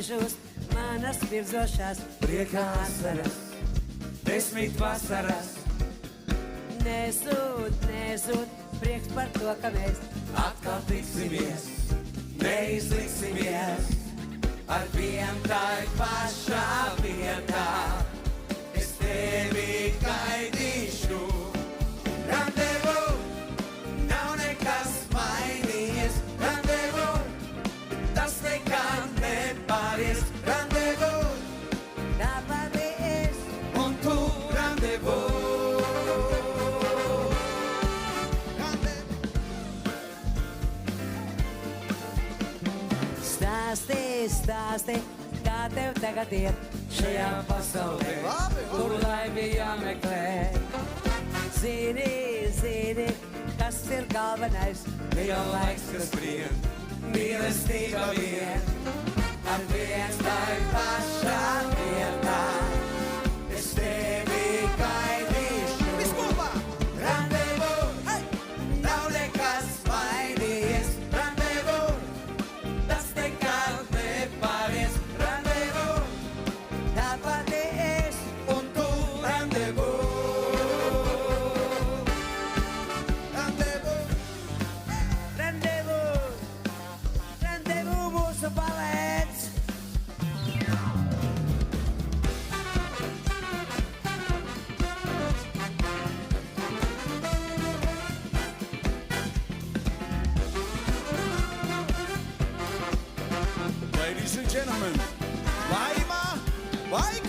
nežūst manas virzošās priekā asaras. 10 vasaras nezūd prieks par to, ka mēs atkal tiksimies, neizliksimies ar vien tai pašā vietā. Es tevi gaidīšu, randevu, nav nekas mainījies, randevu, tas nekad nepāries, randevu, tāpatīs, un tu randevu. Stāsti, kā tev tagad iet šajā pasaulē, kur laimi jāmeklē. Zini, kas ir galvenais, ne jau laiks, kas brien, mīlestība vien, ar viens tai pašā vietā. Es tevi gaidīšu, viskopā, randevu, nav nekas mainījies, randevu, tas nekad nepāries, randevu, tāpatīs, un tu randevu. Randevu mūsu balēts. Ladies and gentlemen, Laima Vaigzne!